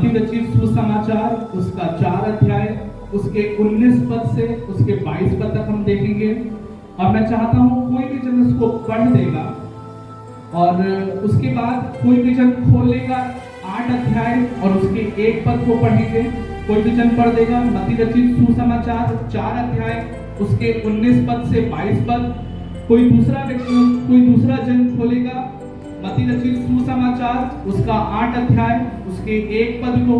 मत्ती रचित सुसमाचार उसका 4 अध्याय उसके 19 पद से उसके 22 पद तक हम देखेंगे। और मैं चाहता हूँ कोई भी जन उसको पढ़ देगा और उसके बाद कोई भी जन खोल लेगा 8 अध्याय और उसके 1 पद को पढ़ेंगे। कोई भी जन पढ़ देगा मत्ती रचित सुसमाचार 4 अध्याय उसके 19 पद से 22 पद। कोई दूसरा जन खोलेगा मत्ती रचित सुसमाचार उसका 8 अध्याय उसके 1 पद को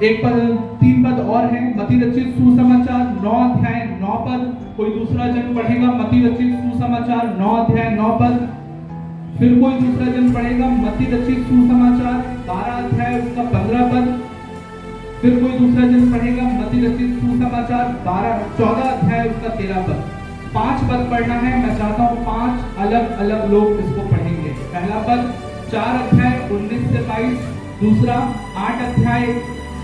3 पद और हैं। मत्ती रचित सुसमाचार 9 अध्याय 9 पद। कोई दूसरा जन पढ़ेगा मत्ती रचित सुसमाचार 9 अध्याय 9 पद। फिर कोई दूसरा जन पढ़ेगा मत्ती रचित सुसमाचार 12 अध्याय उसका 15 पद। फिर कोई दूसरा जन पढ़ेगा मत्ती रचित सुसमाचार 14 अध्याय उसका 13 पद। 5 पद पढ़ना है। मैं चाहता हूँ 5 अलग अलग लोग इसको पढ़ेंगे। पहला पद 4 अध्याय 19 से 22, दूसरा 8 अध्याय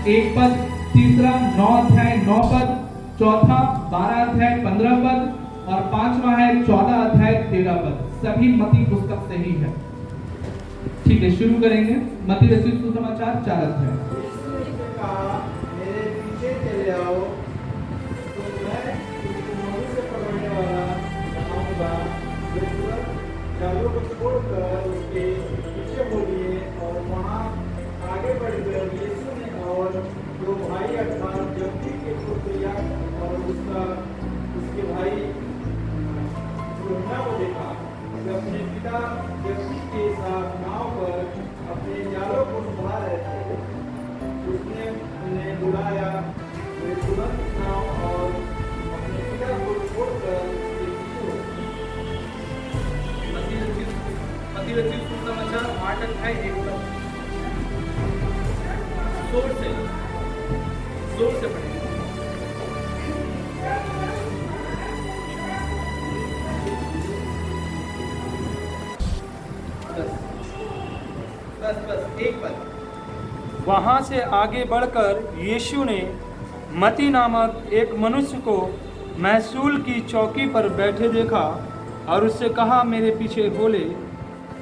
1 पद, तीसरा 9 अध्याय 9 पद, चौथा 12 अध्याय 15 पद और पांचवा है 14 अध्याय 13 पद। सभी मत्ती पुस्तक से ही है। ठीक है, शुरू करेंगे। मत्ती रचित सुसमाचार 4 अध्याय। मेरे पीछे चले आओ तो मैं तुमको मनुष्य पकड़ने वाला बनाऊंगा। वे तुरंत जालों को छोड़कर उसके पीछे हो लिए और वहां आगे बढ़कर यीशु ने और 2 भाई अर्थात जब्दी के पुत्र याकूब और उसके भाई यूहन्ना को देखा। वे अपने पिता जब्दी के साथ नाव पर अपने जालों को संभाल रहे थे। उसने उन्हें बुलाया। वे तुरंत नाव और अपने पिता को छोड़कर उसके पीछे मत्ती रचित सुसमाचार 8 अध्याय 1 पद। जोर से पढ़ेंगे। बस 1 पद। वहाँ से आगे बढ़कर यीशु ने मत्ती नामक एक मनुष्य को महसूल की चौकी पर बैठे देखा और उससे कहा, मेरे पीछे हो ले।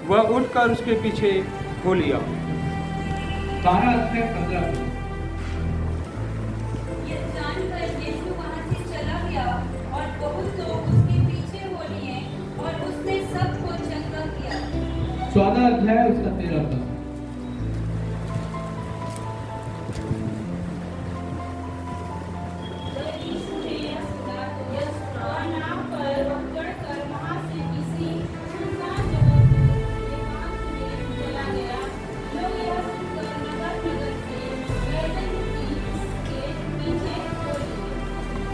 वह उठकर उसके पीछे हो लिया। 12 अध्याय 15 पद। ये जानकर यीशु वहाँ से चला गया और बहुत लोग उसके पीछे हो लिए और उसने सबको चंगा किया। 14 अध्याय उसका 13 पद।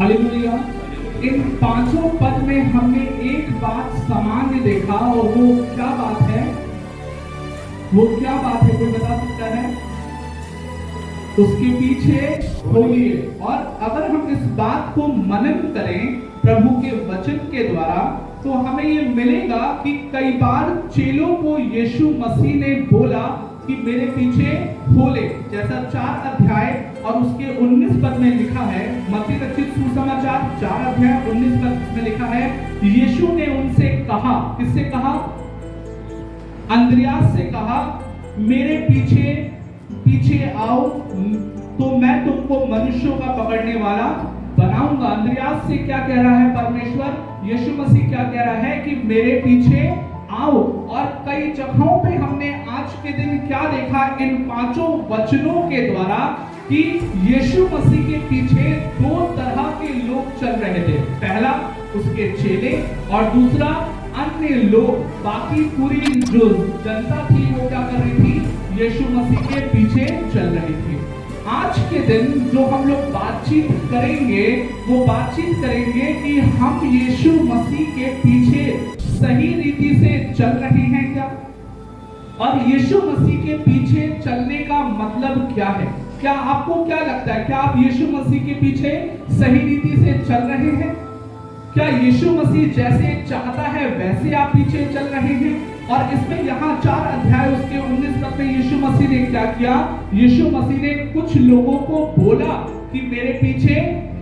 हालेलुया। इन 5 पद में हमने एक बात सामान्य देखा और वो क्या बात है? कोई बता सकता है? उसके पीछे होइए। और अगर हम इस बात को मनन करें प्रभु के वचन के द्वारा तो हमें ये मिलेगा कि कई बार चेलों को यीशु मसीह ने बोला कि मेरे पीछे हो ले। जैसा 4 अध्याय और उसके 19 पद में लिखा है। मत्ती रचित सुसमाचार 4 अध्याय 19 पद में लिखा है, यीशु ने उनसे कहा, किससे कहा? अंद्रयास से कहा, मेरे पीछे आओ तो मैं तुमको मनुष्यों का पकड़ने वाला बनाऊंगा। अंद्रयास से क्या कह रहा है परमेश्वर? यीशु मसीह क्या कह रहा है कि मेरे पीछे आओ। और कई जगहों पे हमने आज के दिन क्या देखा इन 5 वचनों के द्वारा कि यीशु मसीह के पीछे 2 तरह के लोग चल रहे थे। पहला उसके चेले और दूसरा अन्य लोग। बाकी पूरी जो जनता थी वो क्या कर रही थी? यीशु मसीह के पीछे चल रही थी। आज के दिन जो हम लोग बातचीत करेंगे वो बातचीत करेंगे कि हम यीशु मसीह के पीछे सही रीति से चल रहे हैं क्या? और यीशु मसीह के पीछे चलने का मतलब क्या है? क्या आपको क्या लगता है? क्या आप यीशु मसीह के पीछे सही रीति से चल रहे हैं? क्या यीशु मसीह जैसे चाहता है वैसे आप पीछे चल रहे हैं? और इसमें यहाँ 4 अध्याय उसके 19 पद में यीशु मसीह ने क्या किया? यीशु मसीह ने कुछ लोगों को बोला कि मेरे पीछे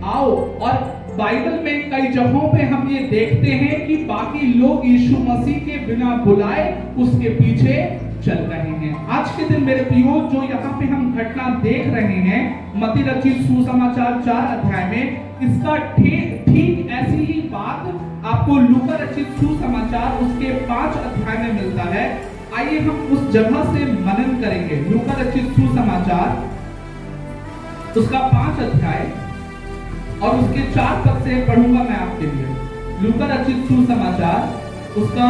आओ। और बाइबल में कई जगहों पे हम ये देखते हैं कि बाकी लोग यीशु मसीह के बिना बुलाए उसके पीछे चल रहे हैं। आज के दिन मेरे प्रियो जो यहाँ पे हम घटना देख रहे हैं मत्ती रचित सुसमाचार 4 अध्याय में, इसका ठीक ऐसी ही बात आपको लूका रचित सुसमाचार उसके 5 अध्याय में मिलता है। आइए हम उस जगह से मनन करेंगे। लूका रचित सुसमाचार उसका 5 अध्याय और उसके 4 पद से पढ़ूंगा मैं आपके लिए। लूका रचित सुसमाचार उसका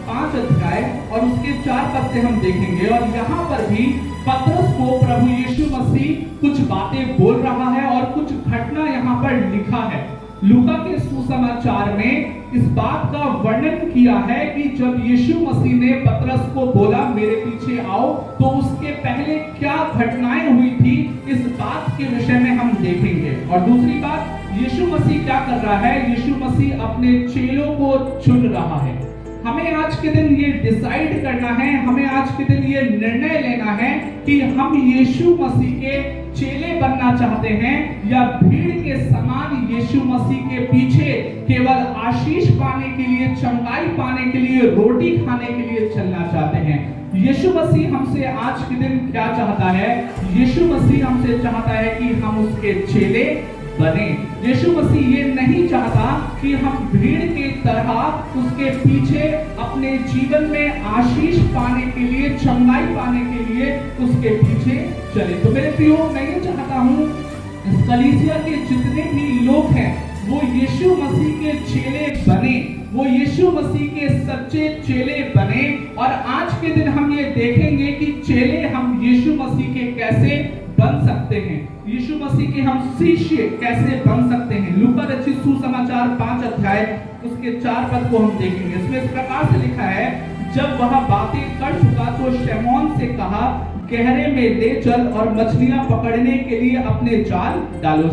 5 अध्याय और उसके 4 पद से हम देखेंगे। और यहाँ पर भी पतरस को प्रभु यीशु मसीह कुछ बातें बोल रहा है और कुछ घटना यहाँ पर लिखा है। लूका के सुसमाचार में इस बात का वर्णन किया है कि जब यीशु मसीह ने पतरस को बोला मेरे पीछे आओ, तो उसके पहले क्या घटनाएं हुई थी, इस बात के विषय में हम देखेंगे। और दूसरी बात, यीशु मसीह क्या कर रहा है, यीशु मसीह अपने चेलों को चुन रहा है। हमें आज के दिन ये डिसाइड करना है, हमें आज के दिन ये निर्णय लेना है कि हम यीशु मसीह के चेले बनना चाहते हैं या भीड़ के समान यीशु मसीह के पीछे केवल आशीष पाने के लिए, चंगाई पाने के लिए, रोटी खाने के लिए चलना चाहते हैं। यीशु मसीह हमसे आज के दिन क्या चाहता है? यीशु मसीह हमसे चाहता है कि हम उसके चेले बने। यीशु मसीह ये नहीं चाहता कि हम भीड़ की तरह उसके पीछे अपने जीवन में आशीष पाने के लिए, चंगाई पाने के लिए उसके पीछे चले। तो मेरे प्रियो, मैं ये चाहता हूँ इस कलीसिया के जितने भी लोग हैं वो यीशु मसीह के चेले बने, वो यीशु मसीह के सच्चे चेले बने। और आज के दिन हम ये देखेंगे कि चेले हम यीशु मसीह के कैसे बन सकते हैं, यीशु मसीह के हम शिष्य कैसे बन सकते हैं। लूका रचित सुसमाचार 5 अध्याय उसके 4 पद को हम देखेंगे। इसमें इस प्रकार से लिखा है, जब वह बातें कर चुका तो शमौन से कहा गहरे में ले चल और मछलियां पकड़ने के लिए अपने जाल डालो।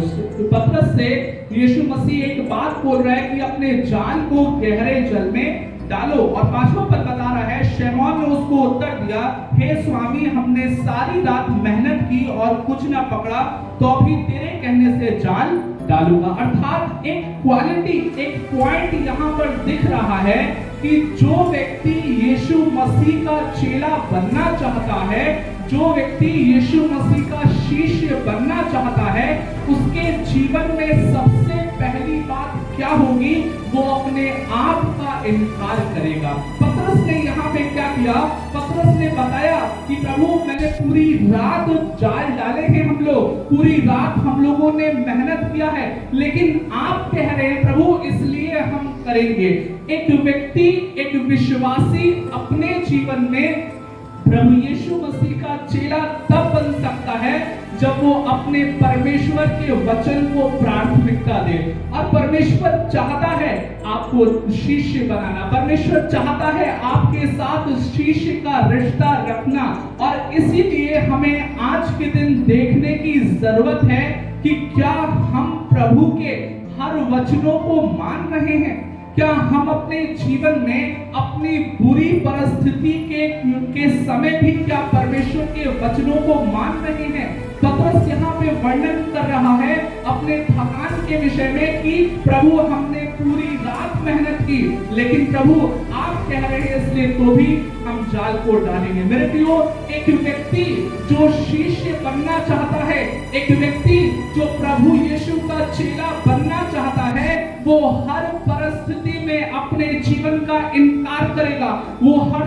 पतरस से यीशु मसीह एक बात बोल रहा है कि अपने जाल को गहरे जल में डालो। और 5वां पद बता रहा है, शमौन ने उसको उत्तर दिया, हे स्वामी, हमने सारी रात मेहनत की और कुछ ना पकड़ा, तो भी तेरे कहने से जाल डालूंगा। अर्थात एक क्वालिटी, एक पॉइंट यहाँ पर दिख रहा है कि जो व्यक्ति यीशु मसीह का चेला बनना चाहता है, जो व्यक्ति यीशु मसीह का शिष्य बनना चाहता है, उसके जीवन में सबसे पहली बात क्या होगी? वो अपने आप का इनकार करेगा। पतरस ने यहाँ पे क्या किया? पतरस ने बताया कि प्रभु, मैंने पूरी रात जाल डाले हैं, हम लोग पूरी रात हम लोगों ने मेहनत किया है, लेकिन आप कह रहे हैं प्रभु इसलिए हम करेंगे। एक व्यक्ति, एक विश्वासी अपने जीवन में प्रभु यीशु मसीह का चेला तब बन सकता है जब वो अपने परमेश्वर के वचन को प्राथमिकता दे। और परमेश्वर चाहता है आपको शिष्य बनाना, परमेश्वर चाहता है आपके साथ शिष्य का रिश्ता रखना। और इसीलिए हमें आज के दिन देखने की जरूरत है कि क्या हम प्रभु के हर वचनों को मान रहे हैं, क्या हम अपने जीवन में अपनी बुरी परिस्थिति के समय भी क्या परमेश्वर के वचनों को मान रहे हैं। पतरस यहाँ पे वर्णन कर रहा है अपने थकान के विषय में कि प्रभु हमने पूरी रात मेहनत की, लेकिन प्रभु आप कह रहे हैं इसलिए तो भी हम जाल को डालेंगे। मेरे प्रियो, एक व्यक्ति जो शिष्य बनना चाहता है, एक व्यक्ति जो प्रभु यीशु का चेला बनना चाहता है, वो हर परिस्थिति में अपने जीवन का इनकार करेगा। वो हर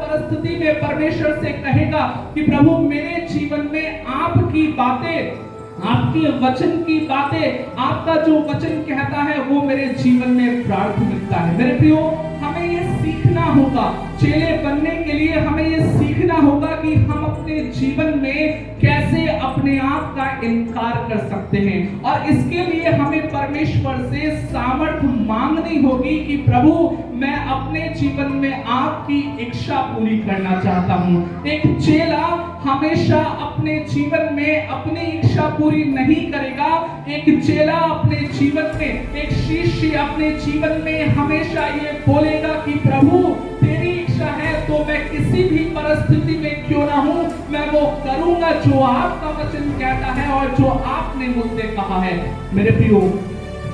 परिस्थिति में परमेश्वर से कहेगा कि प्रभु मेरे जीवन में आपकी बातें, आपके वचन की बातें, आपका जो वचन कहता है वो मेरे जीवन में प्राथमिकता है। मेरे प्रियो, हमें ये सीखना होगा, चेले बनने के लिए हमें ये सीखना होगा कि हम अपने जीवन में कैसे अपने आप का इनकार कर सकते हैं। और इसके लिए हमें परमेश्वर से सामर्थ्य मांगनी होगी कि प्रभु मैं अपने जीवन में आपकी इच्छा पूरी करना चाहता हूँ। एक चेला हमेशा अपने जीवन में अपनी इच्छा पूरी नहीं करेगा। एक चेला अपने जीवन में, एक शिष्य अपने जीवन में हमेशा ये बोलेगा कि प्रभु तेरी इच्छा है तो मैं किसी भी परिस्थिति में क्यों ना हूं, मैं वो करूंगा जो आपका वचन कहता है और जो आपने मुझसे कहा है। मेरे प्रियो,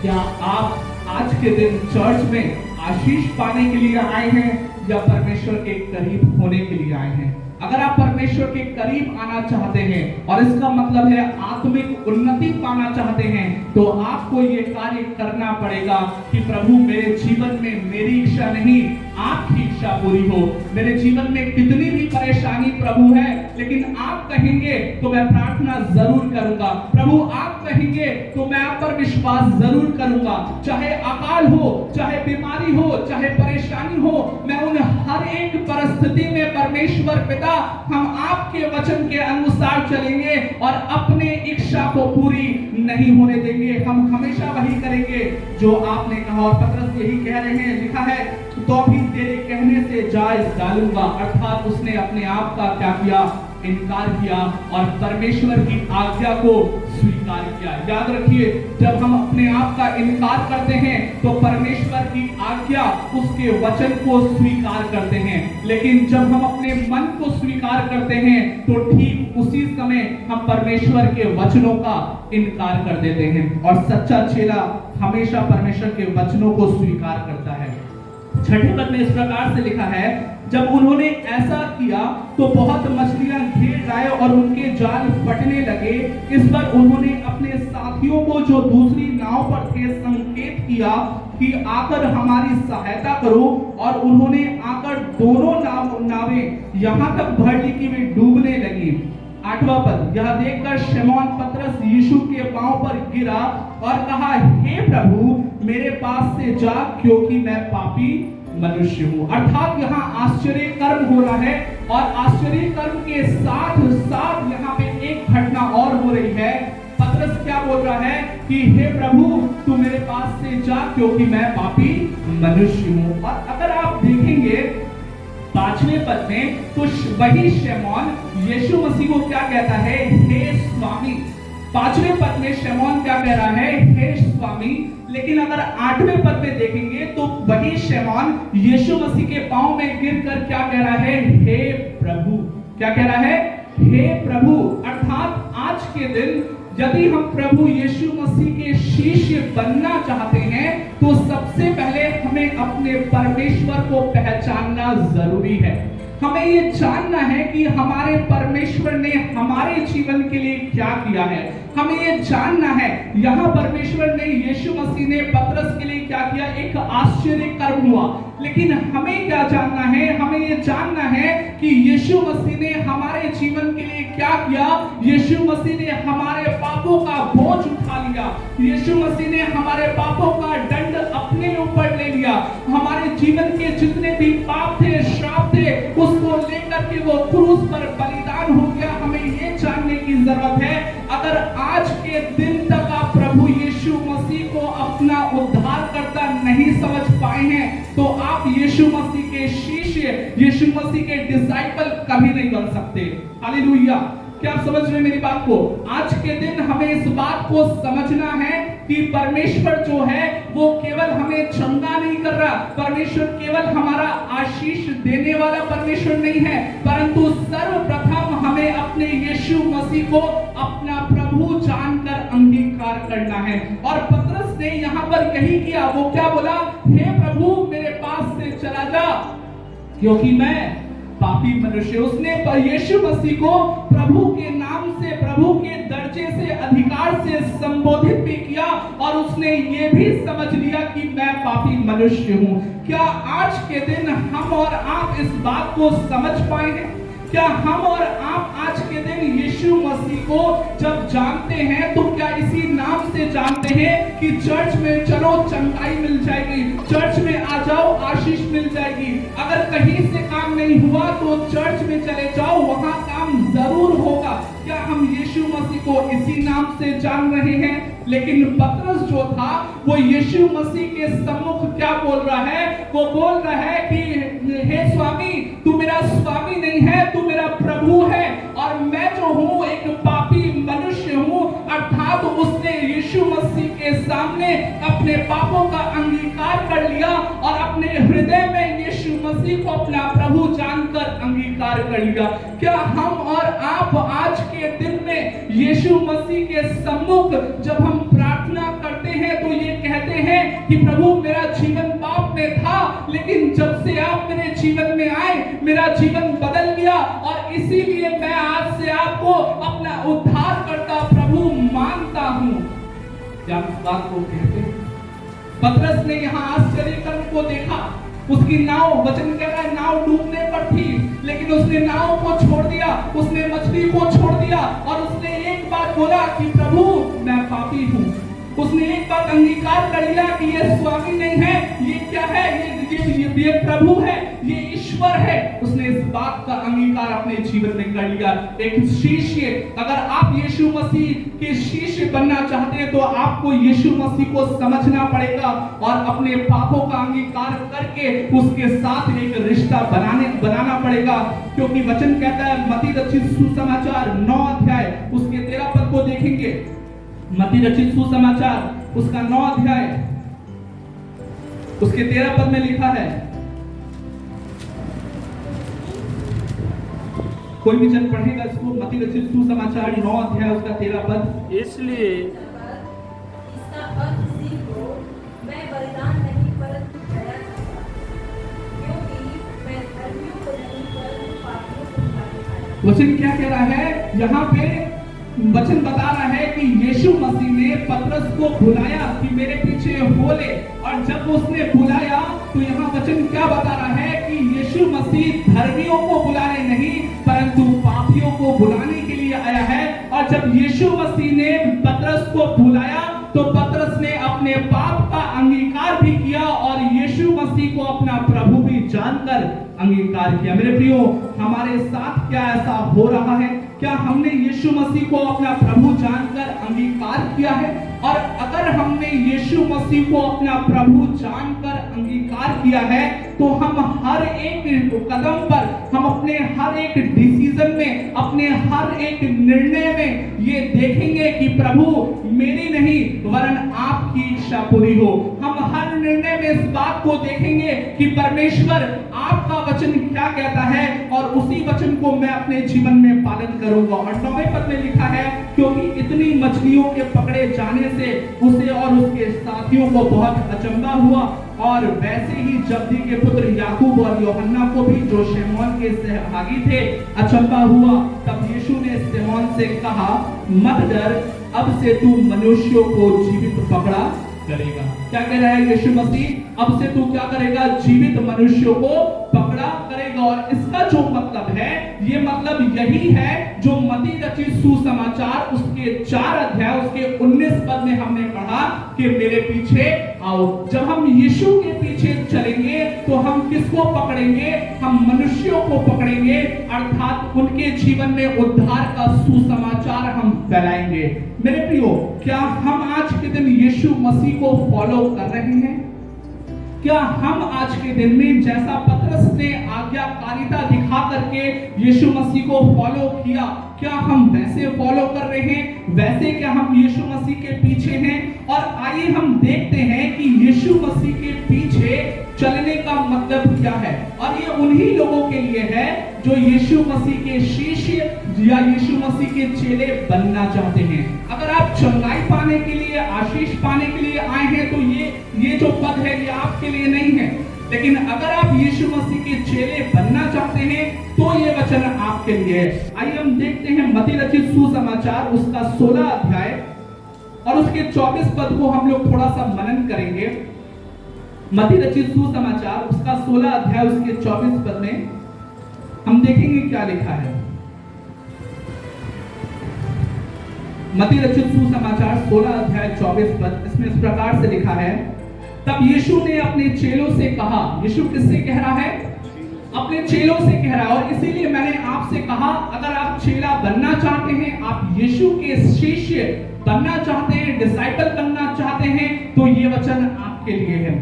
क्या आप आज के दिन चर्च में आशीष पाने के लिए आए हैं या परमेश्वर के करीब होने के लिए आए हैं? अगर आप परमेश्वर के करीब आना चाहते हैं और इसका मतलब है आत्मिक उन्नति पाना चाहते हैं, तो आपको ये कार्य करना पड़ेगा कि प्रभु मेरे जीवन में मेरी इच्छा नहीं आपकी इच्छा पूरी हो। मेरे जीवन में कितनी भी परेशानी प्रभु है, लेकिन आप कहेंगे तो मैं प्रार्थना जरूर करूंगा। प्रभु आप कहेंगे तो मैं आप पर विश्वास जरूर करूंगा। चाहे अकाल हो, चाहे बीमारी हो, चाहे परेशानी हो, मैं उन हर एक परिस्थिति में परमेश्वर पिता हम आपके वचन के अनुसार चलेंगे और अपने इच्छा को पूरी नहीं होने देंगे। हम हमेशा वही करेंगे जो आपने कहा, और पतरस यही कह रहे हैं, लिखा है तो भी तेरे कहने से जाय डालूंगा। अर्थात उसने अपने आप का क्या किया? इनकार किया और परमेश्वर की आज्ञा को स्वीकार किया। याद रखिए, जब हम अपने आप का इनकार करते हैं तो परमेश्वर की आज्ञा, उसके वचन को स्वीकार करते हैं। लेकिन जब हम अपने मन को स्वीकार करते हैं तो ठीक उसी समय हम परमेश्वर के वचनों का इनकार कर देते हैं। और सच्चा चेला हमेशा परमेश्वर के वचनों को स्वीकार करता है। छठे पद में इस प्रकार से लिखा है, जब उन्होंने ऐसा किया तो बहुत मछलियां घेर लाए और उनके जाल फटने लगे। इस पर उन्होंने अपने साथियों को जो दूसरी नाव पर थे संकेत किया कि आकर हमारी सहायता करो, और उन्होंने आकर दोनों नावें यहाँ तक भर ली कि वे डूबने लगी। 8वां पद, यह देखकर शमौन पतरस यीशु के पांव पर गिरा और कहा, हे प्रभु मेरे पास से जा, क्योंकि मैं पापी मनुष्य हूं। अर्थात यहाँ आश्चर्य कर्म हो रहा है, और आश्चर्य कर्म के साथ साथ यहाँ पे एक घटना और हो रही है। पतरस क्या बोल रहा है कि हे प्रभु तू मेरे पास से जा, क्योंकि मैं पापी मनुष्य हूं। और अगर आप देखेंगे 5वें पद में, तो वही शमौन यीशु मसीह को क्या कहता है? हे स्वामी। 5वें पद में शमौन क्या कह रहा है? हे स्वामी। लेकिन अगर 8वें पद में देखेंगे तो वही शमौन यीशु मसीह के पांव में गिरकर क्या कह रहा है? हे प्रभु। क्या कह रहा है? हे प्रभु। अर्थात आज के दिन यदि हम प्रभु यीशु मसीह के शिष्य बनना चाहते हैं तो सबसे पहले हमें अपने परमेश्वर को पहचानना जरूरी है। हमें ये जानना है कि हमारे परमेश्वर ने हमारे जीवन के लिए क्या किया है। हमें ये जानना है, यहाँ परमेश्वर ने, यीशु मसीह ने पतरस के लिए क्या किया? एक आश्चर्य कर्म हुआ। लेकिन हमें क्या जानना है? हमें ये जानना है कि यीशु मसीह ने हमारे जीवन के लिए क्या किया। यीशु मसीह ने हमारे पापों का बोझ उठा लिया। यीशु मसीह ने हमारे पापों का दंड अपने ऊपर ले लिया। हमारे जीवन के जितने भी पाप थे, श्राप थे, उसको लेकर के वो क्रूस पर बलिदान हो गया। हमें ये जानने की जरूरत है, अगर आज के दिन तक आप प्रभु यीशु मसीह को अपना उद्धारकर्ता नहीं समझ पाए हैं तो आप यीशु मसीह के शिष्य, यीशु मसीह के डिसाइपल कभी नहीं बन सकते। हालेलुया। क्या आप समझ रहे हैं मेरी बात को? आज के दिन हमें इस बात को समझना है कि परमेश्वर जो है वो केवल हमें चंगा नहीं कर रहा। परमेश्वर केवल हमारा आशीष देने वाला परमेश्वर नहीं है, परंतु सर्वप्रथम हमें अपने यीशु मसीह को अपना प्रभु जानकर अंगीकार करना है। और पतरस ने यहाँ पर यही किया। वो क्या बोला? हे प्रभु मेरे पास से चला जा, क्योंकि मैं पापी मनुष्य। उसने यीशु मसीह को प्रभु के नाम से, प्रभु के दर्जे से, अधिकार से संबोधित भी किया, और उसने ये भी समझ लिया कि मैं पापी मनुष्य हूं। क्या आज के दिन हम और आप इस बात को समझ पाए हैं? क्या हम और आप आज के दिन यीशु मसीह को जब जानते हैं तो क्या इसी नाम से जानते हैं कि चर्च में चलो चंगाई मिल जाएगी, चर्च में आ जाओ आशीष मिल जाएगी, अगर कहीं से काम नहीं हुआ तो चर्च में चले जाओ वहां काम जरूर होगा? क्या हम यीशु मसीह को इसी नाम से जान रहे हैं? लेकिन पतरस जो था वो यीशु मसीह के सम्मुख क्या बोल रहा है? वो बोल रहा है कि हे स्वामी, तू मेरा स्वामी नहीं है, तू मेरा प्रभु है, और मैं जो हूँ एक पापी मनुष्य हूँ। अर्थात उसने यीशु मसीह के सामने अपने पापों का अंगीकार कर लिया और अपने हृदय में यीशु मसीह को अपना प्रभु जानकर अंगीकार कर लिया। क्या हम और आप आज के दिन में यीशु मसीह के सम्मुख जब हम प्रार्थना करते हैं तो ये कहते हैं कि प्रभु मेरा जीवन पाप में में था, लेकिन जब से आप मेरे जीवन में आए मेरा जीवन बदल गया, और इसीलिए मैं आज से आपको अपना उद्धारकर्ता प्रभु मानता हूं। क्या इस बात को कहते हैं? पतरस ने यहाँ आश्चर्य कर्म को देखा। उसकी नाव, वचन कह रहा है, नाव डूबने पर थी, लेकिन उसने नाव को छोड़ दिया, उसने मछली को छोड़ दिया, और उसने एक बात बोला कि प्रभु मैं पापी हूं। उसने एक बात अंगीकार कर लिया कि ये स्वामी नहीं है, ये क्या है, ये प्रभु है, ये ईश्वर है। उसने इस बात का अंगीकार अपने जीवन में कर लिया। एक शिष्य, अगर आप यीशु मसीह के शिष्य बनना चाहते हैं तो आपको यीशु मसीह को समझना पड़ेगा और अपने पापों का अंगीकार करके उसके साथ एक रिश्ता बनाना पड़ेगा। क्योंकि वचन कहता है, मत्ती रचित सुसमाचार 9 अध्याय उसके 13 पद को देखेंगे। मत्ती रचित सुसमाचार उसका 9 अध्याय उसके 13 पद में लिखा है, कोई भी जन पढ़ेगा इसको। मत्ती रचित सुसमाचार 9 अध्याय उसका 13 पद। इसलिए इसका अर्थ सीखो, मैं बलिदान नहीं परंतु दया चाहता, क्योंकि मैं धर्मियों को नहीं परंतु पापियों को बुलाने आया। वचन क्या कह रहा है यहाँ पे? वचन बता रहा है कि यीशु मसीह ने पतरस को बुलाया कि मेरे पीछे हो ले, और जब उसने बुलाया तो यहाँ वचन क्या बता रहा है कि यीशु मसीह धर्मियों को बुलाने नहीं परंतु पापियों को बुलाने के लिए आया है। और जब यीशु मसीह ने पतरस को बुलाया तो पतरस ने अपने पाप का अंगीकार भी किया और यीशु मसीह को अपना प्रभु भी जानकर अंगीकार किया। मेरे प्रियो, हमारे साथ क्या ऐसा हो रहा है? क्या हमने यीशु मसीह को अपना प्रभु जानकर अंगीकार किया है? और अगर हमने यीशु मसीह को अपना प्रभु जानकर अंगीकार किया है तो हम हर एक कदम पर, हम अपने हर एक डिसीजन में, अपने हर एक निर्णय में ये देखेंगे कि प्रभु मेरी नहीं वरन आपकी इच्छा पूरी हो। हम हर निर्णय में इस बात को देखेंगे कि परमेश्वर आपका वचन क्या कहता है और उसी वचन को मैं अपने जीवन में पालन करूंगा। और 9वें पद में लिखा है, क्योंकि इतनी मछलियों के पकड़े जाने से उसे और उसके साथियों को बहुत अचंभा हुआ, और वैसे ही जब्दी के पुत्र याकूब और यूहन्ना को भी, जो शमौन के सहभागी थे, अचंभा हुआ। तब यीशु ने शमौन से कहा, मत डर, अब से तू मनुष्यों को जीवित पकड़ा करेगा। क्या कह रहा है यीशु मसीह? अब से तू क्या करेगा? जीवित मनुष्यों को पकड़ा करेगा। और इसका जो मतलब है, ये मतलब यही है जो मत्ती रचित सुसमाचार उसके 4 अध्याय उसके 19 पद में हमने पढ़ा कि मेरे पीछे आओ। जब हम यीशु के पीछे चलेंगे तो हम किसको पकड़ेंगे? हम मनुष्यों को पकड़ेंगे, अर्थात उनके जीवन में उद्धार का सुसमाचार हम फैलाएंगे। मेरे प्रियो, क्या हम आज के दिन यीशु मसीह को फॉलो कर रहे हैं? क्या हम आज के दिन में जैसा पतरस ने आज्ञाकारिता दिखा करके यीशु मसीह को फॉलो किया, क्या हम वैसे फॉलो कर रहे हैं? वैसे क्या हम यीशु मसीह के पीछे हैं? और आइए हम देखते हैं कि यीशु मसीह के पीछे चलने का मतलब क्या है। और ये उन्हीं लोगों के लिए है जो यीशु मसीह के शिष्य या यीशु मसीह के चेले बनना चाहते हैं। अगर आप चंगाई पाने के लिए, आशीष पाने के लिए आए हैं तो ये जो पद है ये आपके लिए नहीं है। लेकिन अगर आप यीशु मसीह के चेले बनना चाहते हैं तो ये वचन आपके लिए है। आइए हम देखते हैं मत्ती रचित सुसमाचार उसका 16 अध्याय और उसके 24 पद को हम लोग थोड़ा सा मनन करेंगे। मत्ती रचित सुसमाचार उसका 16 अध्याय उसके 24 पद में हम देखेंगे क्या लिखा है। मत्ती रचित सुसमाचार 16 अध्याय 24 पद, इसमें इस प्रकार से लिखा है, तब यीशु ने अपने चेलों से कहा। यीशु किससे कह रहा है? अपने चेलों से कह रहा है। और इसीलिए मैंने आपसे कहा, अगर आप चेला बनना चाहते हैं, आप यीशु के शिष्य बनना चाहते हैं, डिसाइपल बनना चाहते हैं, तो ये वचन आपके लिए है।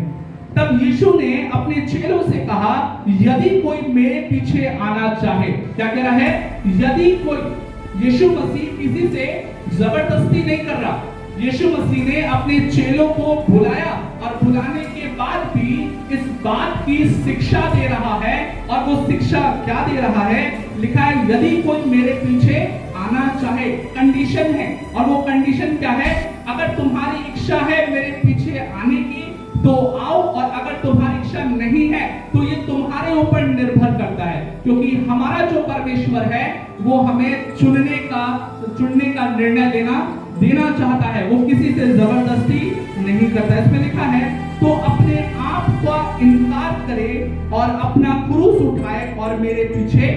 तब यीशु ने अपने चेलों से कहा, यदि कोई मेरे पीछे आना चाहे, क्या कह रहा है? यदि कोई, यीशु मसीह किसी से जबरदस्ती नहीं कर रहा। यीशु मसीह ने अपने चेलों को बुलाया और बुलाने के बाद भी इस बात की शिक्षा दे रहा है। और वो शिक्षा क्या दे रहा है? लिखा है, यदि कोई मेरे पीछे आना चाहे। कंडीशन है, और वो कंडीशन क्या है? अगर तुम्हारी इच्छा है मेरे पीछे आने की तो आओ, और अगर तुम्हारी शिक्षा नहीं है तो ये तुम्हारे ऊपर निर्भर करता है, क्योंकि हमारा जो परमेश्वर है वो हमें चुनने का निर्णय देना चाहता है। वो किसी से जबरदस्ती नहीं करता। इसमें लिखा है तो अपने आप का इनकार करे और अपना क्रूस उठाए और मेरे पीछे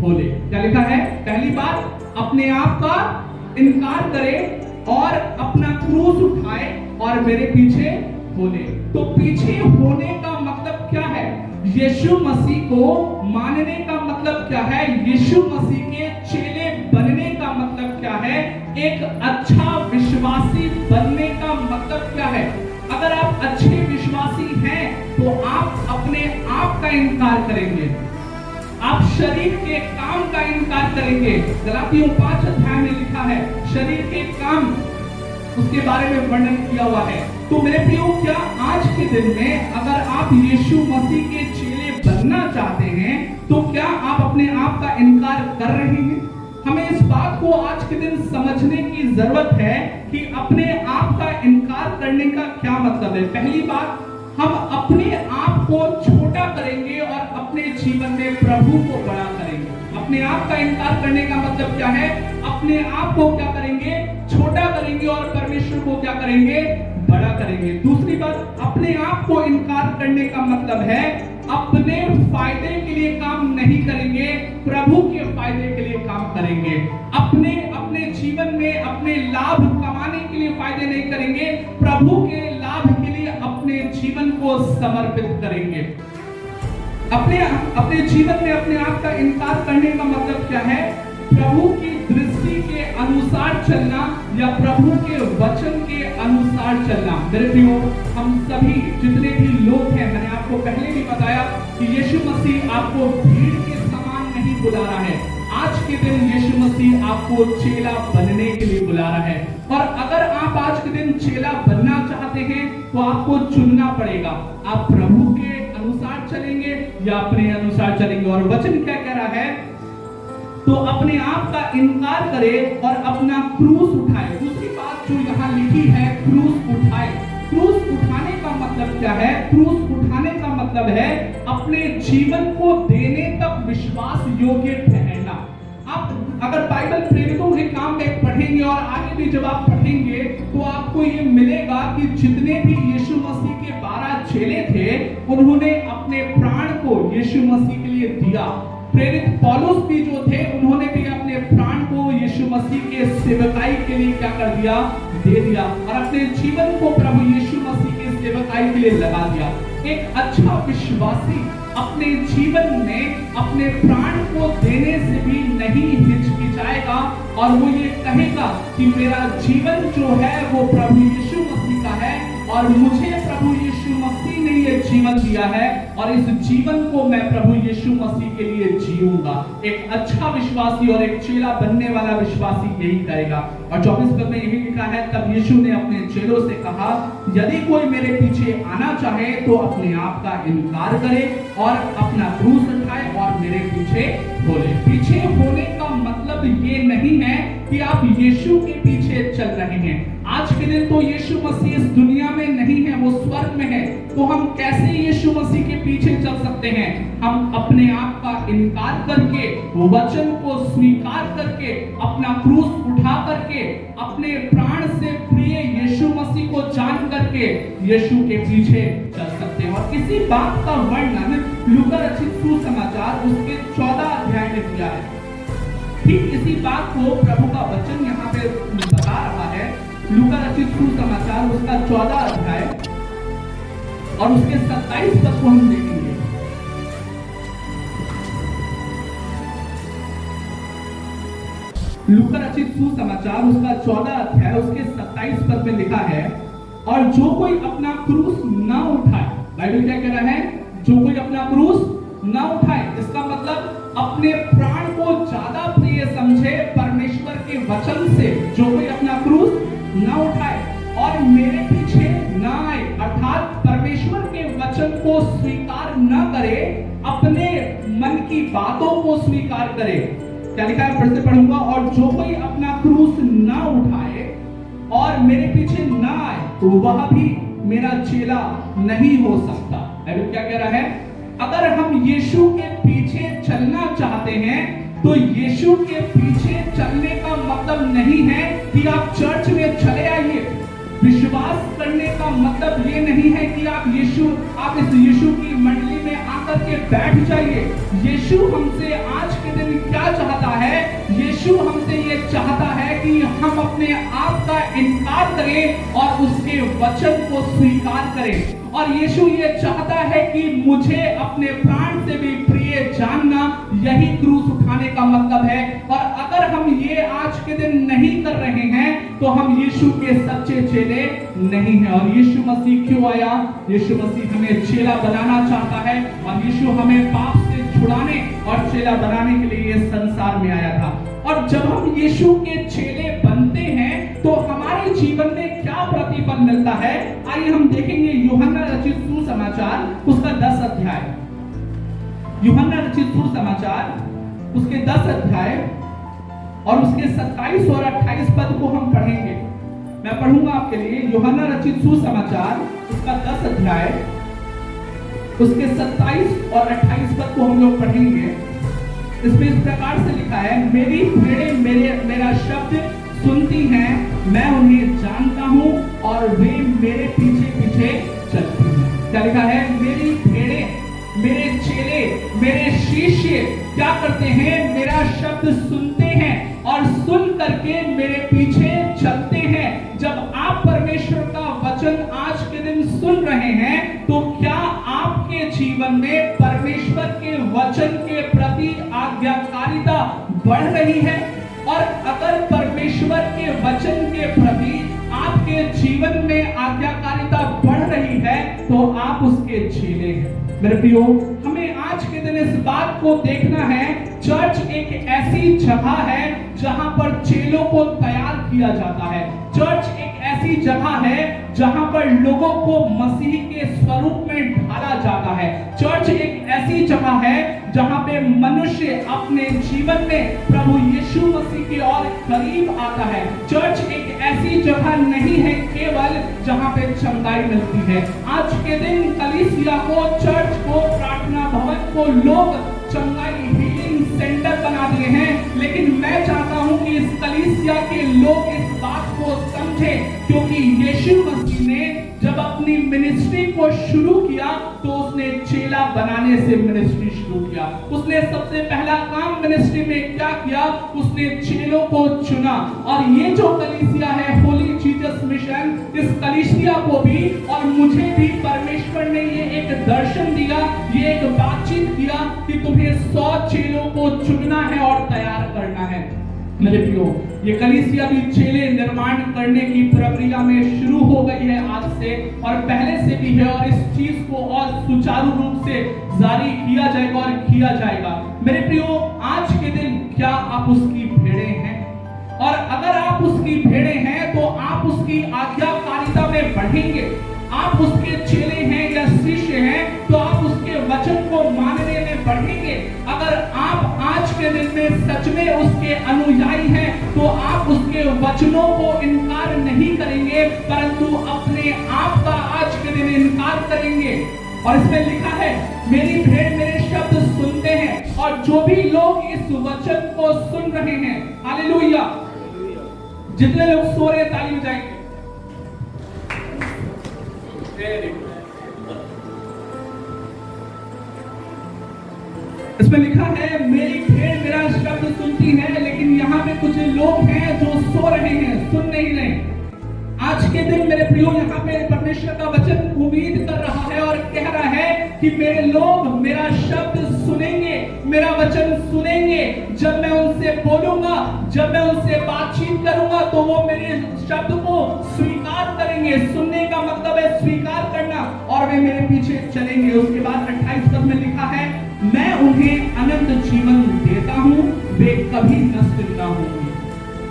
हो ले। क्या लिखा है? पहली बात, अपने आप का इनकार करे और अपना क्रूस उठाए और मेरे पीछे हो ले। तो पीछे होने का मतलब क्या है? यीशु मसीह को मानने का मतलब क्या है? यीशु मसीह के चेले बनने का मतलब क्या है? एक अच्छा विश्वासी बनने का मतलब क्या है? अगर आप अच्छे विश्वासी हैं तो आप अपने आप का इनकार करेंगे, आप शरीर के काम का इनकार करेंगे। गलातियों 5 अध्याय में लिखा है शरीर के काम, उसके बारे में वर्णन किया हुआ है। तो मेरे प्रियो, क्या आज के दिन में अगर आप यीशु मसीह के चेले बनना चाहते हैं तो क्या आप अपने आप का इनकार कर रहे हैं? हमें इस बात को आज के दिन समझने की जरूरत है कि अपने आप का इनकार करने का क्या मतलब है। पहली बात, हम अपने आप को छोटा करेंगे और अपने जीवन में प्रभु को बड़ा करेंगे। अपने आप का इनकार करने का मतलब क्या है? अपने आप को क्या करेंगे? छोटा करेंगे और परमेश्वर को क्या करेंगे? बड़ा करेंगे। दूसरी बात, अपने आप को इनकार करने का मतलब है अपने फायदे के लिए काम नहीं करेंगे, प्रभु के फायदे के लिए काम करेंगे। अपने जीवन में अपने लाभ कमाने के लिए फायदे नहीं करेंगे, प्रभु के लाभ के लिए अपने जीवन को समर्पित करेंगे। अपने जीवन में अपने आप का इनकार करने का मतलब क्या है? प्रभु की दृष्टि के अनुसार चलना या प्रभु के वचन के अनुसार चलना। मेरे प्रियो, हम सभी जितने भी लोग हैं, मैंने आपको पहले भी बताया कि यीशु मसीह आपको भीड़ के समान नहीं बुला रहा है। आज के दिन यीशु मसीह आपको चेला बनने के लिए बुला रहा है। और अगर आप आज के दिन चेला बनना चाहते हैं तो आपको चुनना पड़ेगा, आप प्रभु के अनुसार चलेंगे या अपने अनुसार चलेंगे। और वचन क्या कह रहा है? तो अपने आप का इनकार करे और अपना क्रूस उठाए। दूसरी बात जो यहाँ लिखी है, क्रूस उठाए। क्रूस उठाने का मतलब क्या है? क्रूस उठाने का मतलब है अपने जीवन को देने तक विश्वास योग्य ठहरना। आप अगर बाइबल प्रेरितों के काम में पढ़ेंगे और आगे भी जब आप पढ़ेंगे तो आपको ये मिलेगा कि जितने भी यीशु मसीह के 12 चेले थे उन्होंने अपने प्राण को यीशु मसीह के लिए दिया। प्रेरित पौलुस भी जो थे उन्होंने भी अपने प्राण को यीशु मसीह के सेवकाई के लिए क्या कर दिया? दे दिया। और अपने जीवन को प्रभु यीशु मसीह के सेवकाई के लिए लगा दिया। एक अच्छा विश्वासी अपने जीवन में अपने प्राण को देने से भी नहीं हिचकिचाएगा और वो ये कहेगा कि मेरा जीवन जो है वो प्रभु यीशु मसीह का है और मुझे प्रभु यीशु मसीह ने ये जीवन दिया है और इस जीवन को मैं प्रभु यीशु मसीह के लिए जीऊंगा। एक अच्छा विश्वासी और एक चेला बनने वाला विश्वासी यही करेगा। और 24 पद में यही लिखा है, तब यीशु ने अपने चेलों से कहा, यदि कोई मेरे पीछे आना चाहे तो अपने आप का इनकार करे और अपना क्रूस उठाए और मेरे पीछे हो ले। पीछे होने का मतलब ये नहीं है कि आप यीशु के पीछे चल रहे हैं। आज के दिन तो यीशु मसीह इस दुनिया में नहीं है, वो स्वर्ग में है। तो हम कैसे यीशु मसीह के पीछे चल सकते हैं? हम अपने आप का इनकार करके, वचन को स्वीकार करके, अपना क्रूस उठा करके, अपने प्राण से प्रिय यीशु मसीह को जान करके यीशु के पीछे चल सकते हैं। और इसी बात का वर्णन लूका रचित सुसमाचार उसके 14 अध्याय में किया है। ठीक इसी बात को प्रभु का वचन यहाँ पे बता रहा है। लूका रचित सुसमाचार उसका 14 अध्याय और उसके 27 पद को हम देखेंगे। लूका रचित सुसमाचार उसका 14 अध्याय उसके 27 पद में लिखा है, और जो कोई अपना क्रूस न उठाए, बाइबल क्या कह रहा है? जो कोई अपना क्रूस न उठाए, इसका मतलब अपने प्राण को ज्यादा प्रिय समझे परमेश्वर के वचन से, जो कोई अपना क्रूस न उठाए और मेरे पीछे न आए, अर्थात परमेश्वर के वचन को स्वीकार न करे, अपने मन की बातों को स्वीकार करे। क्या लिखा है? फिर से पढ़ूंगा, और जो कोई अपना क्रूस न उठाए और मेरे पीछे न आए तो वह भी मेरा चेला नहीं हो सकता। बाइबल क्या कह रहा है? अगर हम यीशु के पीछे चलना चाहते हैं तो यीशु के पीछे चलने का मतलब नहीं है कि आप चर्च में चले आइए। विश्वास करने का मतलब ये नहीं है कि आप इस यीशु की मंडली में आकर के बैठ जाइए। यीशु हमसे आज के दिन क्या चाहता है? यीशु हमसे ये चाहता है कि हम अपने आप का इनकार करें और उसके वचन को स्वीकार करें। और यीशु ये चाहता है कि मुझे अपने प्राण से भी प्रिय जानना, यही क्रूस उठाने का मतलब है। और अगर हम ये आज के दिन नहीं कर रहे हैं तो हम यीशु के सच्चे चेले नहीं हैं। और यीशु मसीह क्यों आया? यीशु मसीह हमें चेला बनाना चाहता है और यीशु हमें पाप से छुड़ाने और चेला बनाने के लिए इस संसार में आया था। और जब हम यीशु के चेले बनते हैं तो हमारे जीवन में क्या प्रतिफल मिलता है? आइए हम देखेंगे यूहन्ना रचित सुसमाचार उसका 10 अध्याय। यूहन्ना रचित सुसमाचार उसके 10 अध्याय और उसके 27 और 28 पद को हम पढ़ेंगे। मैं पढ़ूंगा आपके लिए। यूहन्ना रचित सुसमाचार उसका 10 अध्याय उसके 27 और 28 पद को हम लोग पढ़ेंगे। इसमें इस प्रकार से लिखा है, मेरी भेड़ें मेरा शब्द सुनती हैं, मैं उन्हें जानता हूं और वे मेरे पीछे पीछे चलती हैं। क्या लिखा है? मेरी भेड़ें, मेरे चेले, मेरे शिष्य क्या करते हैं? मेरा शब्द सुनते हैं और सुन करके मेरे पीछे चलते हैं। जब आप परमेश्वर का वचन आज के दिन सुन रहे हैं तो क्या आपके जीवन में परमेश्वर के वचन के प्रति आज्ञाकारिता बढ़ रही है? और अगर परमेश्वर के वचन के प्रति आपके जीवन में आज्ञाकारिता बढ़ रही है तो आप उसके चेले हैं। मेरे प्रियो, हमें आज के दिन इस बात को देखना है, चर्च एक ऐसी जगह है जहां पर चेलों को तैयार किया जाता है। चर्च एक ऐसी जगह है जहां पर लोगों को मसीह के स्वरूप में ढाला जाता है। चर्च एक ऐसी जगह है जहां पे मनुष्य अपने जीवन में प्रभु यीशु मसीह के और करीब आता है। चर्च एक ऐसी जगह नहीं है केवल जहां पे चंगाई मिलती है। आज के दिन कलीसिया को, चर्च को, प्रार्थना भवन को लोग चंगाई हीलिंग सेंटर बना दिए हैं, लेकिन मैं चाहता हूं कि इस कलीसिया के लोग इस बात को समझें, क्योंकि यीशु मसीह ने जब अपनी मिनिस्ट्री को शुरू किया तो उसने चेला बनाने से मिनिस्ट्री शुरू किया। उसने सबसे पहला काम मिनिस्ट्री में क्या किया? उसने चेलों को चुना। और ये जो कलीसिया है, होली जीसस मिशन, इस कलीसिया को भी और मुझे भी परमेश्वर ने ये एक दर्शन दिया, ये एक बातचीत किया कि तुम्हें 100 चेलों को चुनना है और तैयार करना है। मेरे प्रियो, ये कलीसिया भी चेले निर्माण करने की प्रक्रिया में शुरू हो गई है आज से, और पहले से भी है, और इस चीज को और सुचारू रूप से जारी किया जाएगा और किया जाएगा। मेरे प्रियो, आज के दिन क्या आप उसकी भेड़ें हैं? और अगर आप उसकी भेड़ें हैं तो आप उसकी आज्ञाकारिता में बढ़ेंगे। आप उसके चेले हैं या शिष्य हैं तो आप उसके वचन को मानने में बढ़ेंगे। अगर आप आज के दिन में सच में उसके अनुयायी हैं तो आप उसके वचनों को इनकार नहीं करेंगे, परंतु अपने आप का आज के दिन इनकार करेंगे। और इसमें लिखा है, मेरी भेड़ मेरे शब्द सुनते हैं। और जो भी लोग इस वचन को सुन रहे हैं, हालेलुया, जितने लोग सो रहे हैं ताली बजाएंगे। इसमें लिखा है, मेरी भेड़ मेरा शब्द सुनती है, लेकिन यहाँ पे कुछ लोग हैं जो सो रहे हैं, सुन नहीं रहे। आज के दिन मेरे प्रियो, यहाँ पे परमेश्वर का वचन उम्मीद कर रहा है और कह रहा है कि मेरे लोग मेरा शब्द सुनेंगे, मेरा वचन सुनेंगे। जब मैं उनसे बोलूंगा, जब मैं उनसे बातचीत करूंगा तो वो मेरे शब्द को स्वीकार करेंगे। सुनने का मतलब है स्वीकार करना, और वे मेरे पीछे चलेंगे। उसके बाद 28 पद में लिखा है, मैं उन्हें अनंत जीवन देता हूं, वे कभी नष्ट न होंगे।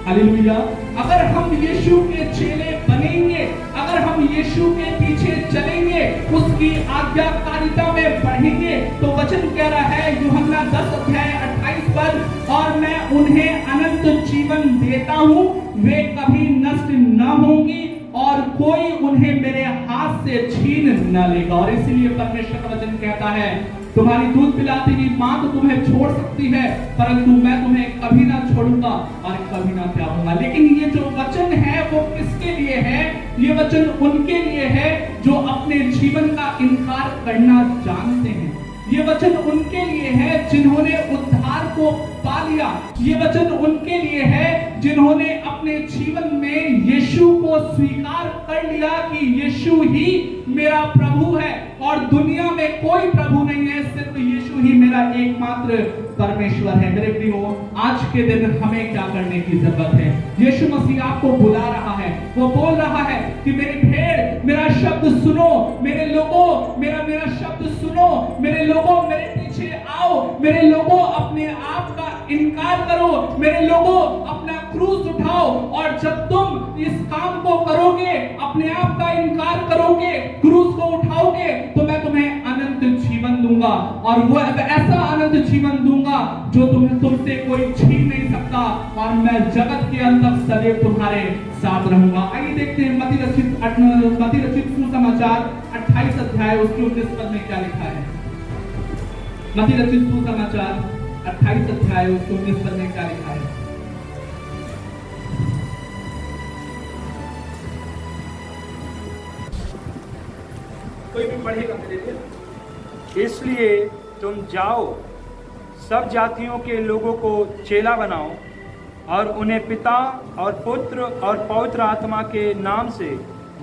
हालेलुया। अगर हम यीशु के चेले बनेंगे, अगर हम यीशु के पीछे चलेंगे, उसकी आज्ञाकारिता में बढ़ेंगे, तो वचन कह रहा है यूहन्ना 10 अध्याय 28 पद, और मैं उन्हें अनंत जीवन देता हूं, वे कभी नष्ट न होंगी और कोई उन्हें मेरे हाथ से छीन न लेगा। और इसीलिए परमेश्वर का वचन कहता है, तुम्हारी दूध पिलाती हुई मां तो तुम्हें छोड़ सकती है, परंतु मैं तुम्हें कभी ना छोड़ूंगा और कभी ना त्यागूंगा। लेकिन ये जो वचन है वो किसके लिए है? ये वचन उनके लिए है जो अपने जीवन का इनकार करना जानते हैं। ये वचन उनके लिए है जिन्होंने उद्धार को पा लिया। ये वचन उनके लिए है जिन्होंने अपने जीवन में यीशु को स्वीकार कर लिया कि यीशु ही मेरा प्रभु है और दुनिया में कोई प्रभु नहीं है, सिर्फ यीशु ही मेरा एकमात्र परमेश्वर है। मेरे प्रियो, आज के दिन हमें क्या करने की जरूरत है? यीशु मसीह आपको बुला रहा है, वो बोल रहा है कि मेरी भेड़ मेरा शब्द सुनो, मेरे लोगों मेरा शब्द सुनो, मेरे लोगों मेरे पीछे आओ, मेरे लोगों अपने आप का इनकार करो, मेरे लोगों अपना क्रूस उठाओ। और जब तुम इस काम को करोगे, अपने आप का इनकार करोगे, क्रूस को उठाओगे, तो मैं तुम्हें अनंत जीवन दूंगा। और वो ऐसा अनंत जीवन दूंगा जो तुमसे कोई छीन नहीं सकता, और मैं जगत के अंत तक सदैव तुम्हारे साथ रहूंगा। आइए देखते हैं मत्ती रचित सुसमाचार 28 अध्याय उसके 19 पद में क्या लिखा है। मत्ती रचित सुसमाचार 28 अध्याय उसके 19 पद में क्या लिखा है। कोई भी पढ़ेगा मेरे लिए। इसलिए तुम जाओ, सब जातियों के लोगों को चेला बनाओ और उन्हें पिता और पुत्र और पवित्र आत्मा के नाम से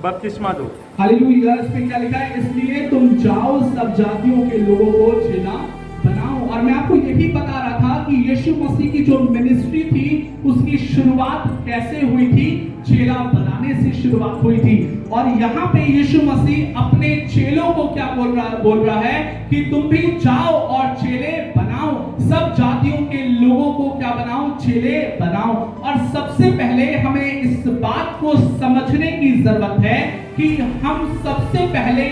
बपतिस्मा दो। हालेलुया। इसमें क्या लिखा है? इसलिए तुम जाओ, सब जातियों के लोगों को चेला बनाओ। और मैं आपको यही बता रहा था कि यीशु मसीह की जो मिनिस्ट्री थी उसकी शुरुआत कैसे हुई थी? चेला बनाने से शुरुआत हुई थी। और यहाँ पे यीशु मसीह अपने चेलों को क्या बोल रहा है कि तुम भी जाओ और चेले बनाओ, सब जातियों के लोगों को क्या बनाओ? चेले बनाओ। और सबसे पहले हमें इस बात को समझने की जरूरत है कि हम सबसे पहले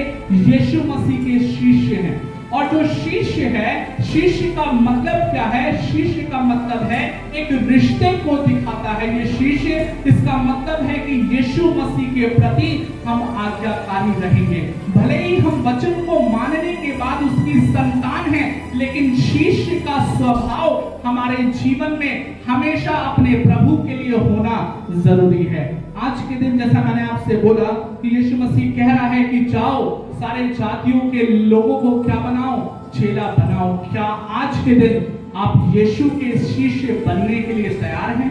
यीशु मसीह के शिष्य हैं। और जो शिष्य है, शिष्य का मतलब क्या है? शिष्य का मतलब है एक रिश्ते को दिखाता है ये शिष्य। इसका मतलब है कि यीशु मसीह के प्रति हम आज्ञाकारी रहेंगे। भले ही हम वचन को मानने के बाद उसकी संतान हैं, लेकिन शिष्य का स्वभाव हमारे जीवन में हमेशा अपने प्रभु के लिए होना जरूरी है। आज के दिन जैसा मैंने आपसे बोला कि यीशु मसीह कह रहा है कि जाओ, सारे जातियों के लोगों को क्या बनाओ? चेला बनाओ। क्या आज के दिन आप यीशु के शिष्य बनने के लिए तैयार हैं?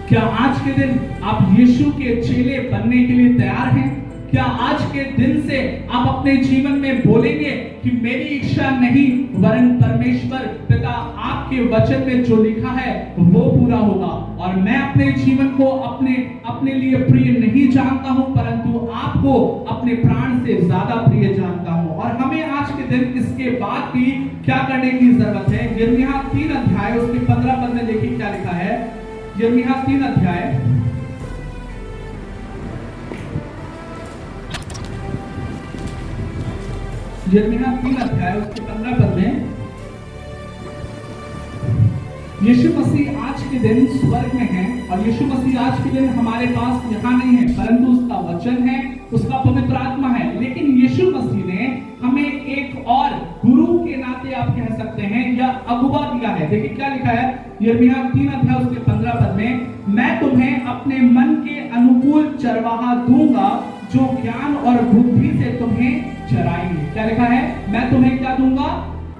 क्या आज के दिन आप यीशु के चेले बनने के लिए तैयार हैं? क्या आज के दिन से आप अपने जीवन में बोलेंगे कि मेरी इच्छा नहीं वरन परमेश्वर पिता आपके वचन में जो लिखा है वो पूरा होगा, और मैं अपने जीवन को अपने लिए प्रिय नहीं जानता हूं, परंतु आपको अपने प्राण से ज्यादा प्रिय जानता हूं। और हमें आज के दिन इसके बाद भी क्या करने की जरूरत है? यिर्मयाह 3 अध्याय उसके 15 पद में देखिए क्या लिखा है। यिर्मयाह 3 अध्याय यिर्मयाह 3 अध्याय उसके 15 पद में यीशु मसीह आज के दिन स्वर्ग में है, और यीशु मसीह आज के दिन हमारे पास यहाँ नहीं है, परंतु उसका वचन है, उसका पवित्र आत्मा है। लेकिन यीशु मसीह ने हमें एक और गुरु के नाते आप कह सकते हैं या अगुवा दिया है। देखिए क्या लिखा है यिर्मयाह 3 अध्याय उसके 15 पद में, मैं तुम्हें अपने मन के अनुकूल चरवाहा दूंगा जो ज्ञान और बुद्धि से तुम्हें चराएंगे। क्या लिखा है? मैं तुम्हें क्या दूंगा?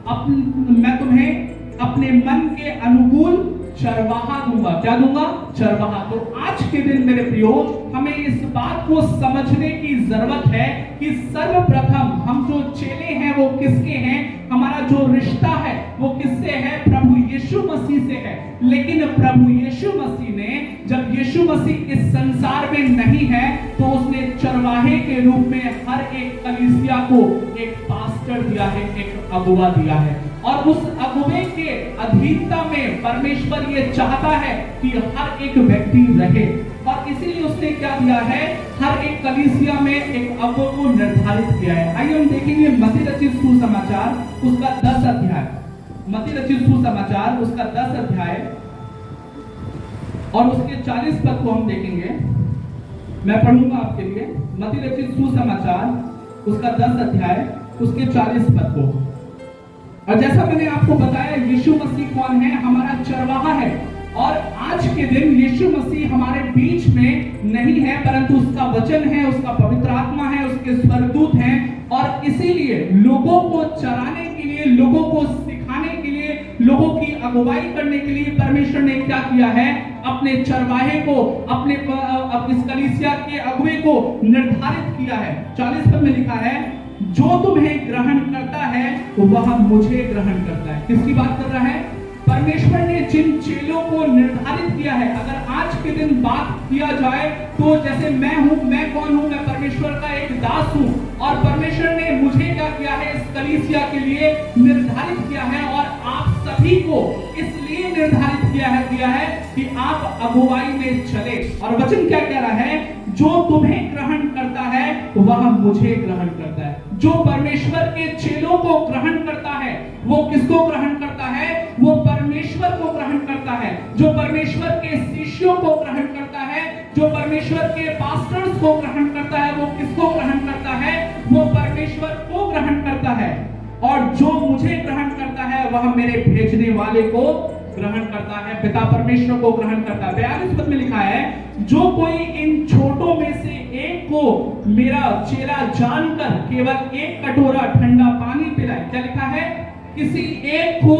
मैं तुम्हें अपने मन के अनुकूल चरवाहा दूंगा। क्या दूंगा? चरवाहा। तो आज के दिन मेरे प्रियो, हमें इस बात को समझने की जरूरत है कि सर्वप्रथम हम जो चेले हैं वो किसके हैं? हमारा जो रिश्ता है वो किससे है? प्रभु यीशु मसीह से है। लेकिन प्रभु यीशु मसीह ने, जब यीशु मसीह इस संसार में नहीं है, तो उसने चरवाहे के रूप में हर एक कलीसिया को एक पास्टर दिया है, एक अगुवा दिया है। और उस अगुवे के अधीनता में परमेश्वर ये चाहता है कि हर एक व्यक्ति रहे, और इसीलिए उसने क्या दिया है? हर एक कलीसिया में एक अगुवा को निर्धारित किया है। आइए हम देखेंगे मत्ती रचित सुसमाचार उसका 10 अध्याय। मत्ती रचित सुसमाचार उसका 10 अध्याय और उसके 40 पद को हम देखेंगे। मैं पढ़ूंगा आपके लिए मत्ती रचित सुसमाचार उसका 10 अध्याय उसके 40 पद को। और जैसा मैंने आपको बताया, यीशु मसीह कौन है? हमारा चरवाहा है। और आज के दिन यीशु मसीह हमारे बीच में नहीं है, परंतु उसका वचन है, उसका पवित्र आत्मा है, उसके स्वर्गदूत हैं। और इसीलिए लोगों को चराने के लिए, लोगों को सिखाने के लिए, लोगों की अगुवाई करने के लिए परमेश्वर ने क्या किया है? अपने चरवाहे को, अपने इस कलीसिया के अगुवे को निर्धारित किया है। 40 पद में लिखा है, जो तुम्हें ग्रहण करता है वह मुझे ग्रहण करता है। किसकी बात कर रहा है? परमेश्वर ने जिन चेलों को निर्धारित किया है। अगर आज के दिन बात किया जाए तो जैसे मैं हूं, मैं कौन हूं? मैं परमेश्वर का एक दास हूं। और परमेश्वर ने मुझे क्या किया है? इस कलीसिया के लिए निर्धारित किया है। और आप सभी को इसलिए निर्धारित किया है कि आप अगुवाई में चले। और वचन क्या कह रहा है? जो तुम्हें ग्रहण करता है वह मुझे ग्रहण करता है। जो परमेश्वर के चेलों को ग्रहण करता है वो किसको ग्रहण करता है? वो परमेश्वर को ग्रहण करता है। जो परमेश्वर के शिष्यों को ग्रहण करता है, जो परमेश्वर के पास्टर्स को ग्रहण करता है, वो किसको ग्रहण करता है? वो परमेश्वर को ग्रहण करता है। और जो मुझे ग्रहण करता है वह मेरे भेजने वाले को ग्रहण करता है, पिता परमेश्वर को ग्रहण करता है। 42 पद में लिखा है, जो कोई इन छोटों में से एक को मेरा चेला जानकर केवल एक कटोरा ठंडा पानी पिलाए। क्या लिखा है? किसी एक को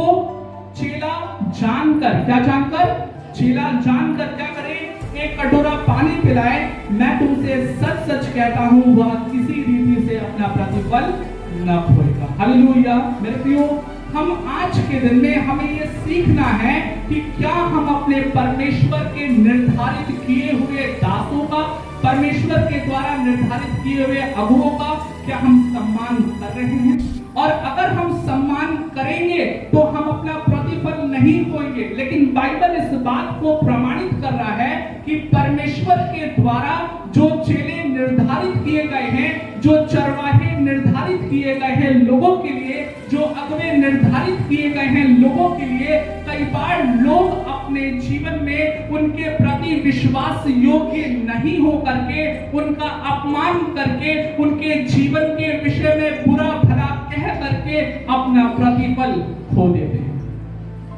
चेला जानकर, क्या जानकर? चेला जानकर क्या करे? एक कटोरा पानी पिलाए। मैं तुमसे सच सच कहता हूं वह किसी रीति से अपना प्रतिफल न खोएगा। हालेलुया। मेरे प्रियो, हम आज के दिन में हमें यह सीखना है कि क्या हम अपने परमेश्वर के निर्धारित किए हुए दासों का, परमेश्वर के द्वारा निर्धारित किए हुए अगुवों का क्या हम सम्मान कर रहे हैं? और अगर हम सम्मान करेंगे तो हम अपना प्रतिफल नहीं खोएंगे। लेकिन बाइबल इस बात को प्रमाणित कर रहा है कि परमेश्वर के द्वारा जो चेले निर्धारित किए गए हैं, जो चरवाहे निर्धारित किए गए हैं लोगों के लिए, जो अगुवे निर्धारित किए गए हैं लोगों के लिए, कई बार लोग अपने जीवन में उनके प्रति विश्वास योग्य नहीं हो करके, उनका अपमान करके, उनके जीवन के विषय में बुरा भला कह करके अपना प्रतिफल खो देते हैं।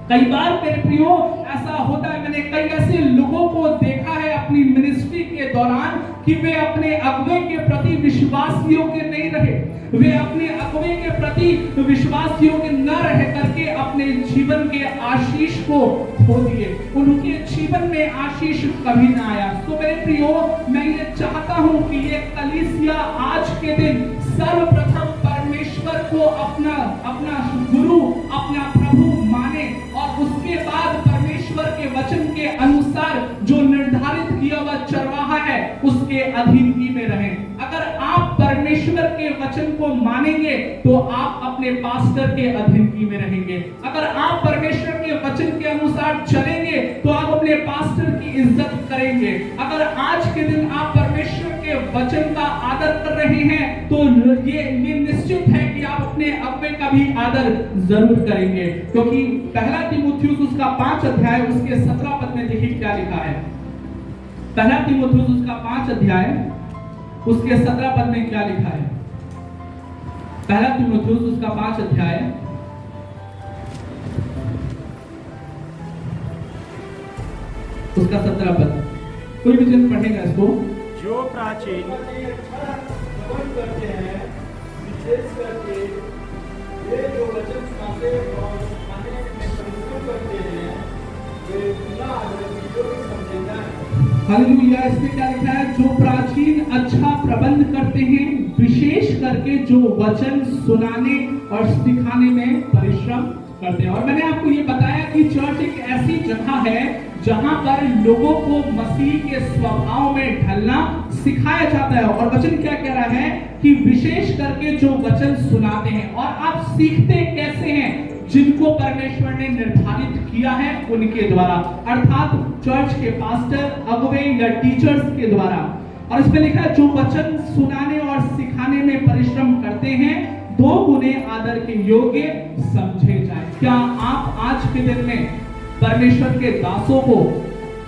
कई बार मेरे प्रियो ऐसा होता है, मैंने कई ऐसे लोगों को देखा है अपनी मिनिस्ट्री के दौरान कि वे अपने अगुवे के प्रति विश्वास योग्य नहीं रहे। वे अपने अगुवे के प्रति विश्वास योग्य न रह करके अपने जीवन के आशीष को खो दिए। उनके जीवन में आशीष कभी ना आया। तो मेरे प्रियो, मैं ये चाहता हूं कि ये कलीसिया आज के दिन सर्वप्रथम परमेश्वर को अपना गुरु, अपना प्रभु माने और उसके बाद परमेश्वर के वचन के अनुसार जो निर्धारित किया हुआ चरवाहा है उसके अधीनगी में रहें। अगर आप परमेश्वर के वचन को मानेंगे तो आप अपने पास्टर के अधीनगी में रहेंगे। अगर आप परमेश्वर के वचन के अनुसार चलेंगे तो आप अपने पास्टर की इज्जत करेंगे। अगर आज के दिन आप परमेश्वर के वचन का आदर कर रहे हैं तो ये निश्चित है कि आप अपने अगुवे का भी आदर जरूर करेंगे। क्योंकि पहला तीमुथियुस उसका 5 अध्याय उसके 17 पद में देखिए क्या लिखा है। पहला तीमुथियुस उसका 5 अध्याय उसके 17 पद में क्या लिखा है? पहला तीमुथियुस उसका 5 अध्याय उसका 17 पद। कोई भी जन पढ़ेगा इसको। जो प्राचीन करते हैं, विशेष करके ये जो वचन सुनाते और सुनाने में परिश्रम करते हैं, वे बिना आदर योग्य समझे जाएं। हालेलुया। इसमें क्या लिखा है? जो प्राचीन अच्छा प्रबंध करते हैं, विशेष करके जो वचन सुनाने और सिखाने में परिश्रम करते हैं। और मैंने आपको ये बताया कि चर्च एक ऐसी जगह है जहां पर लोगों को मसीह के स्वभाव में ढलना सिखाया जाता है। और वचन क्या कह रहा है कि विशेष करके जो वचन सुनाते हैं। और आप सीखते कैसे हैं? जिनको परमेश्वर ने निर्धारित किया है उनके द्वारा, अर्थात चर्च के पास्टर, अगुवे या टीचर्स के द्वारा। और इसमें लिखा है जो वचन सुनाने और सिखाने में परिश्रम करते हैं 2 गुने आदर के योग्य समझे जाए। क्या आप आज के दिन में परमेश्वर के दासों को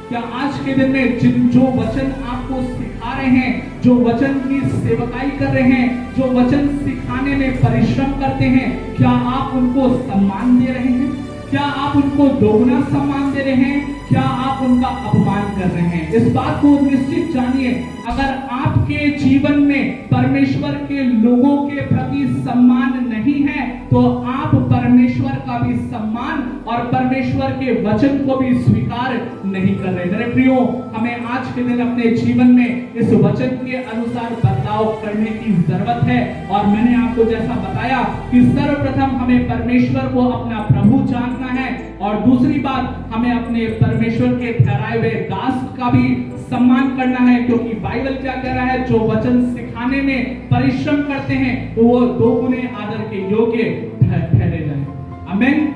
क्या आज के दिन में जो वचन आपको सिखा रहे हैं, जो वचन की सेवकाई कर रहे हैं, जो वचन सिखाने में परिश्रम करते हैं, क्या आप उनको सम्मान दे रहे हैं? क्या आप उनको दोगुना सम्मान दे रहे हैं? क्या आप उनका अपमान कर रहे हैं? इस बात को निश्चित जानिए, अगर आपके जीवन में परमेश्वर के लोगों के प्रति सम्मान नहीं है तो आप परमेश्वर का भी सम्मान और परमेश्वर के वचन को भी स्वीकार नहीं कर रहे। मेरे प्रियो, हमें आज के दिन अपने जीवन में इस वचन के अनुसार बदलाव करने की जरूरत है। और मैंने आपको जैसा बताया कि सर्वप्रथम हमें परमेश्वर को अपना प्रभु जानना है और दूसरी बात हमें अपने परमेश्वर के ठहराए हुए दास का भी सम्मान करना है, क्योंकि बाइबल क्या कह रहा है, जो वचन सिखाने में परिश्रम करते हैं वो दोगुने आदर के योग्य ठहरे जाएं। आमीन।